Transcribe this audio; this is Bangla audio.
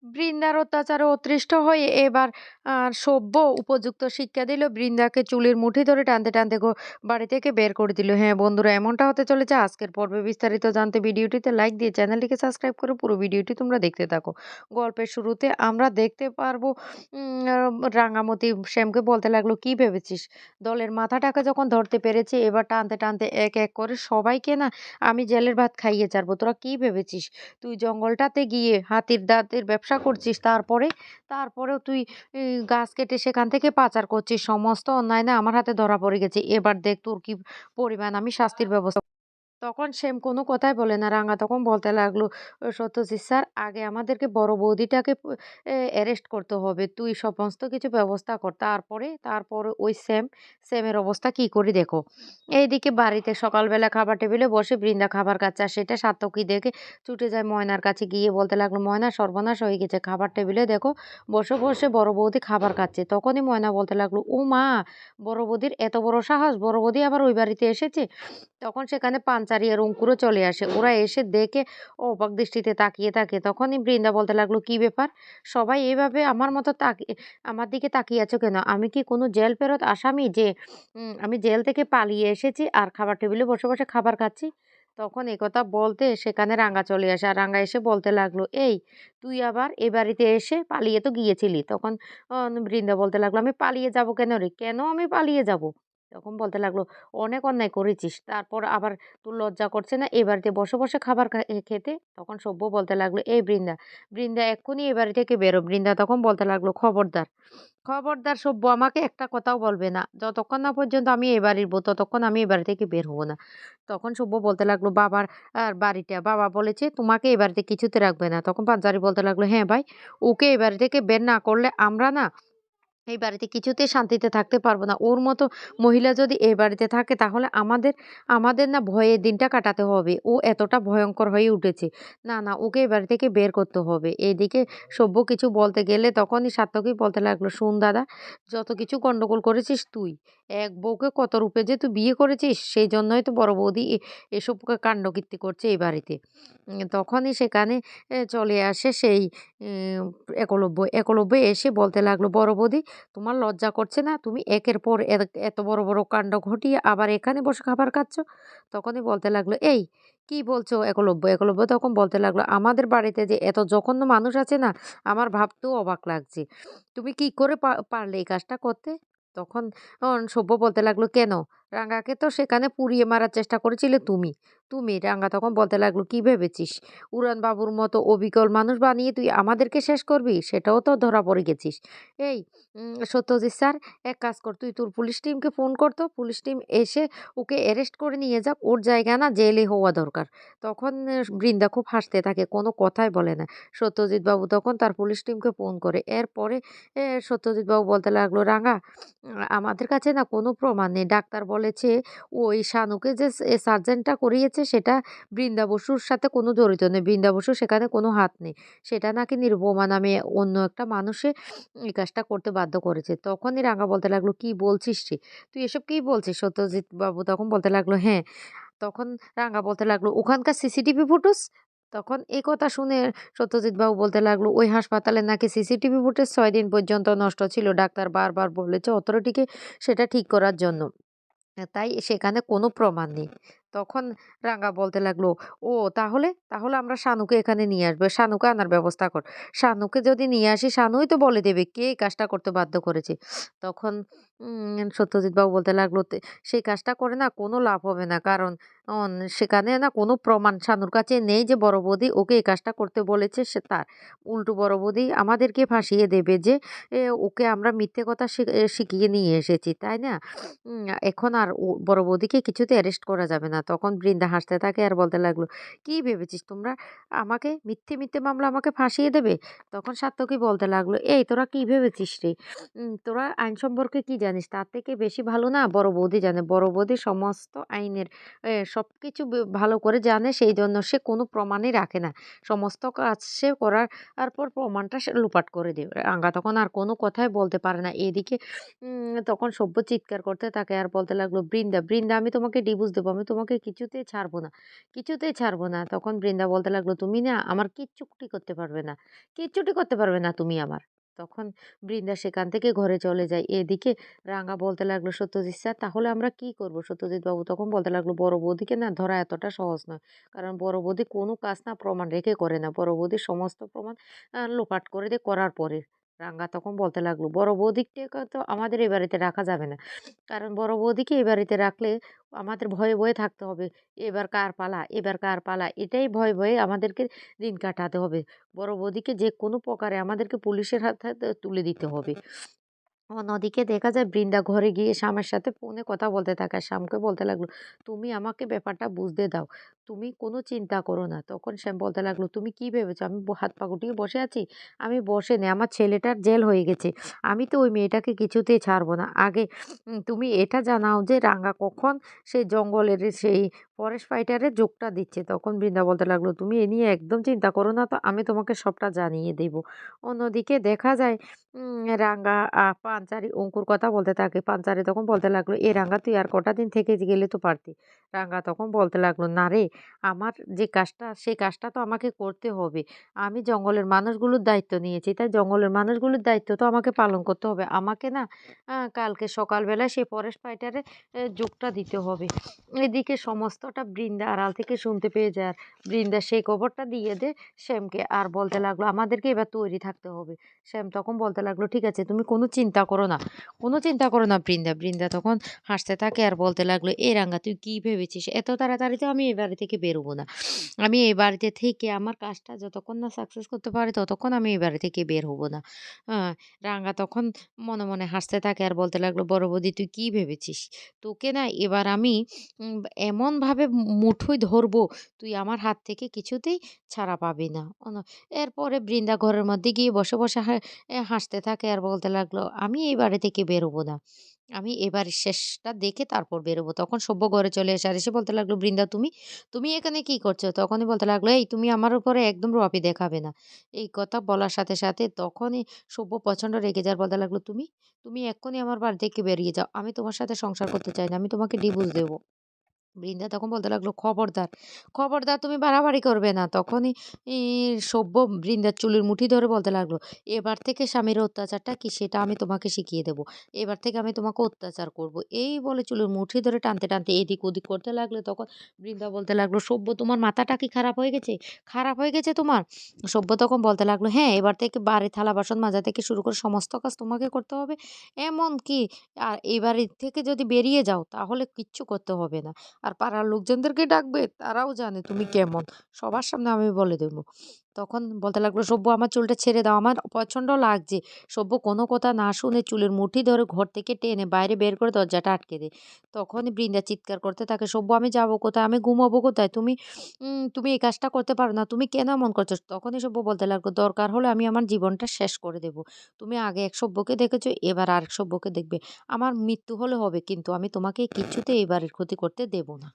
বৃন্দার অত্যাচারে অতৃষ্ট হয়ে এবার সভ্য উপযুক্ত শিক্ষা দিল। বৃন্দাকে চুলের মুঠি ধরে টানতে টানতে বাড়ি থেকে বের করে দিল। হ্যাঁ বন্ধুরা, এমনটা হতে চলেছে আজকের পর্বে। বিস্তারিত জানতে ভিডিওটিতে লাইক দিয়ে চ্যানেলটিকে সাবস্ক্রাইব করে পুরো ভিডিওটি তোমরা দেখতে থাকো। গল্পের শুরুতে আমরা দেখতে পারবো রাঙামতি শ্যামকে বলতে লাগলো, কি ভেবেছিস দলের মাথাটাকে যখন ধরতে পেরেছি, এবার টানতে টানতে এক এক করে সবাইকে না আমি জেলের ভাত খাইয়ে ছাড়বো। তোরা কি ভেবেছিস তুই জঙ্গলটাতে গিয়ে হাতির দাঁতের ব্যবসা করছিস, তারপরেও তুই গাছ কেটে সেখান থেকে পাচার করছিস। সমস্ত অন্যায় না আমার হাতে ধরা পড়ে গেছে। এবার দেখ তোর কি পরিমাণ আমি শাস্তির ব্যবস্থা। তখন সেম কোনো কথাই বলে না। রাঙা তখন বলতে লাগলো, সত্যজিৎ স্যার, আগে আমাদেরকে বড় বৌদিটাকে অ্যারেস্ট করতে হবে। তুই সমস্ত কিছু ব্যবস্থা কর, তারপরে ওই সেমের অবস্থা কি করি দেখো। এইদিকে বাড়িতে সকালবেলা খাবার টেবিলে বসে বৃন্দা খাবার খাচ্ছে, আর সেটা সার্থকী দেখে ছুটে যায় ময়নার কাছে, গিয়ে বলতে লাগলো, ময়না, সর্বনাশ হয়ে গেছে, খাবার টেবিলে দেখো বসে বসে বড় বৌদি খাবার খাচ্ছে। তখনই ময়না বলতে লাগলো, ও মা, বড় বৌদির এত বড় সাহস, বড় বৌদি আবার ওই বাড়িতে এসেছে। তখন সেখানে পাঞ্চারি আর অঙ্কুরও চলে আসে। ওরা এসে দেখে অবাক দৃষ্টিতে তাকিয়ে থাকে। তখনই বৃন্দা বলতে লাগলো, কি ব্যাপার, সবাই এইভাবে আমার মতো তাকিয়ে আমার দিকে তাকিয়ে আছো কেন? আমি কি কোনো জেল ফেরত আসামি যে আমি জেল থেকে পালিয়ে এসেছি আর খাবার টেবিলে বসে বসে খাবার খাচ্ছি? তখন একথা বলতে সেখানে রাঙা চলে আসে, আর রাঙা এসে বলতে লাগলো, এই তুই আবার এ বাড়িতে এসে পালিয়ে তো গিয়েছিলি। তখন বৃন্দা বলতে লাগলো, আমি পালিয়ে যাব কেন রে, কেন আমি পালিয়ে যাব? তখন বলতে লাগলো, অনেক অন্যায় করেছিস, তারপর আবার তোর লজ্জা করছে না এ বাড়িতে বসে বসে খাবার খেতে? তখন সভ্য বলতে লাগলো, এই বৃন্দা, বৃন্দা এক্ষুনি এ বাড়ি থেকে বেরো। বৃন্দা তখন বলতে লাগলো, খবরদার, খবরদার সভ্য, আমাকে একটা কথাও বলবে না। যতক্ষণ না পর্যন্ত আমি এ বাড়ির বউ, ততক্ষণ আমি এ বাড়ি থেকে বের হবো না। তখন সভ্য বলতে লাগলো, বাবার আর বাড়িটা, বাবা বলেছে তোমাকে এ বাড়িতে কিছুতে রাখবে না। তখন পাঞ্জারি বলতে লাগলো, হ্যাঁ ভাই, ওকে এ বাড়ি থেকে বের না করলে আমরা না এই বাড়িতে কিছুতেই শান্তিতে থাকতে পারবো না। ওর মতো মহিলা যদি এই বাড়িতে থাকে তাহলে আমাদের না ভয়ে দিনটা কাটাতে হবে। ও এতটা ভয়ঙ্কর হয়ে উঠেছে। না, না, ওকে এই বাড়ি থেকে বের করতে হবে। এইদিকে সভ্য কিছু বলতে গেলে তখনই সাত্তকী বলতে লাগলো, শোন দাদা, যত কিছু গন্ডগোল করেছিস তুই। এক বউকে কত রূপে যে তুই বিয়ে করেছিস, সেই জন্যই তো বড় বৌদি এসব কাণ্ডকীর্তি করছে এই বাড়িতে। তখনই সেখানে চলে আসে সেই উম একলব্য। একলব্য এসে বলতে লাগলো, বড় বৌদি, তোমার লজ্জা করছে না? তুমি একের পর এত বড় বড় কাণ্ড ঘটিয়ে আবার এখানে বসে খাবার খাচ্ছ? তখনই বলতে লাগলো, এই কি বলছো একলব্য? একলব্য তখন বলতে লাগলো, আমাদের বাড়িতে যে এত জঘন্য মানুষ আছে না, আমার ভাবতেও অবাক লাগছে। তুমি কি করে পারলে এই কাজটা করতে? তখন সভ্য বলতে লাগলো, কেন? রাঙাকে তো সেখানে পুড়িয়ে মারার চেষ্টা করেছিলে তুমি। রাঙা তখন বলতে লাগলো, কি ভেবেছিস উড়ান বাবুর মতো অবিকল মানুষ বানিয়ে তুই আমাদেরকে শেষ করবি? সেটাও তো ধরা পড়ে গেছিস। এই সত্যজিৎ স্যার, এক কাজ কর, তুই তোর পুলিশ টিমকে ফোন কর তো, পুলিশ টিম এসে ওকে অ্যারেস্ট করে নিয়ে যাক। ওর জায়গা না জেলে হওয়া দরকার। তখন বৃন্দা খুব হাসতে থাকে, কোনো কথাই বলে না। সত্যজিৎ বাবু তখন তার পুলিশ টিমকে ফোন করে। এরপরে সত্যজিৎ বাবু বলতে লাগলো, রাঙা, আমাদের কাছে না কোনো প্রমাণ নেই। ডাক্তার বলেছে ওই শানুকে যে সার্জারিটা করিয়েছে সেটা বৃন্দা বসুর সাথে কোনো জড়িত নেই। বৃন্দা বসুর সেখানে কোনো হাত নেই। সেটা নাকি নিরুপমা নামে অন্য একটা মানুষে এই কাজটা করতে বাধ্য করেছে। তখনই রাঙা বলতে লাগলো, কি বলছিস রে? তুই এসব কি বলছিস? সত্যজিৎ বাবু তখন বলতে লাগলো, হ্যাঁ। তখন রাঙা বলতে লাগলো, ওখানকার সিসিটিভি ফুটেজ? তখন এই কথা শুনে সত্যজিৎ বাবু বলতে লাগলো, ওই হাসপাতালে নাকি সিসিটিভি ফুটেজ ৬ দিন পর্যন্ত নষ্ট ছিল। ডাক্তার বারবার বলেছে অথরিটিকে সেটা ঠিক করার জন্য। তাই সেখানে কোনো প্রমাণ নেই। তখন রাঙা বলতে লাগলো, ও তাহলে আমরা শানুকে এখানে নিয়ে আসবো। শানুকে আনার ব্যবস্থা কর। শানুকে যদি নিয়ে আসি, শানুই তো বলে দেবে কে এই কাজটা করতে বাধ্য করেছে। তখন সত্যজিৎ বাবু বলতে লাগলো, সেই কাজটা করে না কোনো লাভ হবে না। কারণ সেখানে না কোনো প্রমাণ শানুর কাছে নেই যে বড় বৌদি ওকে এই কাজটা করতে বলেছে তার। উল্টো বড় বৌদি আমাদেরকে ফাঁসিয়ে দেবে যে ওকে আমরা মিথ্যে কথা শিখিয়ে নিয়ে এসেছি, তাই না? এখন আর বড় বৌদিকে কিছুতে অ্যারেস্ট করা যাবে না। তখন বৃন্দা হাসতে থাকে আর বলতে লাগলো, কি ভেবেছিস তোমরা আমাকে মিথ্যে মিথ্যে মামলা আমাকে ফাঁসিয়ে দেবে? তখন সাত্তকী বলতে লাগলো, এই তোরা কি ভেবেছিস রে? তোরা আইন সম্পর্কে কি জানিস? জানিস? তার থেকে বেশি ভালো না বড় বৌদি জানে। বড় বৌদি সমস্ত আইনের সবকিছু ভালো করে জানে, সেইজন্য সে কোনো প্রমাণই রাখে না। সমস্ত কাজ সে করার পর প্রমাণটা সে লোপাট করে দেবে। রাঙ্গা তখন আর কোনো কথাই বলতে পারে না। এদিকে তখন সব্য চিৎকার করতে থাকে আর বলতে লাগলো, "বৃন্দা, বৃন্দা আমি তোমাকে ডিভোর্স দেব। আমি তোমাকে কিছুতেই ছাড়ব না। কিছুতেই ছাড়ব না।" তখন বৃন্দা বলতে লাগলো, "তুমি না আমার কিচ্ছুটি করতে পারবে না। কিচ্ছুটি করতে পারবে না তুমি আমার।" তখন বৃন্দা সেখান থেকে ঘরে চলে যায়। এদিকে রাঙা বলতে লাগলো, "সত্যজিৎ স্যার তাহলে আমরা কি করব?" সত্যজিৎ বাবু তখন বলতে লাগলো, "বড় বৌদিকে না ধরা এতটা সহজ নয়। কারণ বড় বৌদি কোনো কাজ না প্রমাণ রেখে করে না। বড় বৌদি সমস্ত প্রমাণ লোপাট করে দেয় করার পরে।" রাঙ্গা তখন বলতে লাগলো, "বড় বৌদিকে তো আমাদের এ বাড়িতে রাখা যাবে না। কারণ বড় বৌদিকে এ বাড়িতে রাখলে আমাদের ভয়ে, ভয়ে থাকতে হবে। এবার কার পালা, এবার কার পালা? এটাই ভয়ে, ভয়ে আমাদেরকে দিন কাটাতে হবে। বড় বৌদিকে যেকোনো প্রকারে আমাদেরকে পুলিশের হাতে তুলে দিতে হবে।" অন্যদিকে দেখা যায় বৃন্দা ঘরে গিয়ে শ্যামের সাথে ফোনে কথা বলতে থাকে। আর শ্যামকে বলতে লাগলো, "তুমি আমাকে ব্যাপারটা বুঝতে দাও। তুমি কোনো চিন্তা করো না।" তখন শ্যাম বলতে লাগলো, "তুমি কি ভেবেছো আমি হাত পা গুটিয়ে বসে আছি? আমি বসে নেই। আমার ছেলেটার জেল হয়ে গেছে। আমি তো ওই মেয়েটাকে কিছুতেই ছাড়বো না। আগে তুমি এটা জানাও যে রাঙ্গা কখন সেই জঙ্গলের সেই ফরেস্ট ফাইটারের যোগটা দিচ্ছে?" তখন বৃন্দা বলতে লাগলো, "তুমি এ নিয়ে একদম চিন্তা করো না তো। আমি তোমাকে সবটা জানিয়ে দেব।" অন্যদিকে দেখা যায় রাঙ্গা পাঞ্চারি অঙ্কুর কথা বলতে থাকে। পাঞ্চারি তখন বলতে লাগলো, "এ রাঙ্গা তুই আর কটা দিন থেকে গেলে তো পারতি।" রাঙ্গা তখন বলতে লাগলো, "না রে, আমার যে কাজটা সেই কাজটা তো আমাকে করতে হবে। আমি জঙ্গলের মানুষগুলোর দায়িত্ব নিয়েছি। তাই জঙ্গলের মানুষগুলোর দায়িত্ব তো আমাকে পালন করতে হবে। আমাকে না কালকে সকালবেলায় সেই ফরেস্ট ফাইটারে যোগটা দিতে হবে।" এদিকে সমস্তটা বৃন্দা আড়াল থেকে শুনতে পেয়ে যায়। আর বৃন্দা সেই খবরটা দিয়ে দেয় শ্যামকে। আর বলতে লাগলো, "আমাদেরকে এবার তৈরি থাকতে হবে।" শ্যাম তখন বলতে লাগলো, "ঠিক আছে তুমি কোনো চিন্তা করো না। কোনো চিন্তা করো না বৃন্দা।" বৃন্দা তখন হাসতে থাকে আর বলতে লাগলো, "এ রাঙ্গা তুই কি ভেবেছিস? এত তাড়াতাড়ি তো আমি এ বাড়ি থেকে বেরোবো না। আমি এই বাড়িতে থেকে আমার কাজটা যতক্ষণ না সাকসেস করতে পারি ততক্ষণ আমি এই বাড়ি থেকে বের হব না।" আ রাঙ্গা তখন মনে, মনে হাসতে থাকে আর বলতে লাগলো, "বড় বৌদি তুই কি ভেবেছিস? তোকে না এবার আমি এমনভাবে মুঠোয় ধরবো তুই আমার হাত থেকে কিছুতেই ছাড়া পাবি না।" এরপরে বৃন্দা ঘরের মধ্যে গিয়ে বসে, বসে হাসতে থাকে আর বলতে লাগলো, "আমি এই বাড়ি থেকে বেরোবো না। আমি এবারের শেষটা দেখে তারপর বেরোবো।" তখন সব্য ঘরে চলে এসে আর এসে বলতে লাগলো, "বৃন্দা তুমি? তুমি এখানে কি করছো?" তখনই বলতে লাগলো, "এই তুমি আমার উপরে একদম রফি দেখাবে না।" এই কথা বলার সাথে, সাথে তখনই সব্য প্রচন্ড রেগে যায় আর বলতে লাগলো, "তুমি? তুমি এক্ষুনি আমার বাড়ি থেকে বেরিয়ে যাও। আমি তোমার সাথে সংসার করতে চাই না। আমি তোমাকে ডিভোর্স দেব।" বৃন্দা তখন বলতে লাগলো, "খবরদার! খবরদার তুমি বাড়াবাড়ি করবে না।" তখনই সব্য বৃন্দার চুলের মুঠি ধরে বলতে লাগলো, "এবার থেকে স্বামীর অত্যাচারটা কি সেটা আমি তোমাকে শিখিয়ে দেব। এবার থেকে আমি তোমাকে অত্যাচার করব।" এই বলে চুলের মুঠি ধরে টানতে, টানতে এদিক ওদিক করতে লাগলো। তখন বৃন্দা বলতে লাগলো, "সব্য তোমার মাথাটা কি খারাপ হয়ে গেছে? খারাপ হয়ে গেছে তোমার?" সব্য তখন বলতে লাগলো, "হ্যাঁ, এবার থেকে বাড়ি থালা বাসন মাজা থেকে শুরু করে সমস্ত কাজ তোমাকে করতে হবে। এমনকি এই বাড়ি থেকে যদি বেরিয়ে যাও তাহলে কিচ্ছু করতে হবে না। আর পাড়ার লোকজনদেরকে ডাকবে, তারাও জানে তুমি কেমন। সবার সামনে আমি বলে দেব।" তখন বলতে লাগলো, "সব্য আমার চুলটা ছেড়ে দাও। আমার প্রচন্ড লাগছে।" সব্য কোনো কথা না শুনে চুলের মুঠি ধরে ঘর থেকে টেনে বাইরে বের করে দরজাটা আটকে দেয়। তখনই বৃন্দা চিৎকার করতে থাকে, "সব্য আমি যাবো কোথায়? আমি ঘুমাবো কোথায়? তুমি এই কাজটা করতে পারো না। তুমি কেন এমন করছো?" তখনই সব্য বলতে লাগলো, "দরকার হলে আমি আমার জীবনটা শেষ করে দেব। তুমি আগে এক সব্যকে দেখেছো, এবার আরেক সব্যকে দেখবে। আমার মৃত্যু হলে হবে কিন্তু আমি তোমাকে কিছুতেই এই বাড়ির ক্ষতি করতে দেব না।"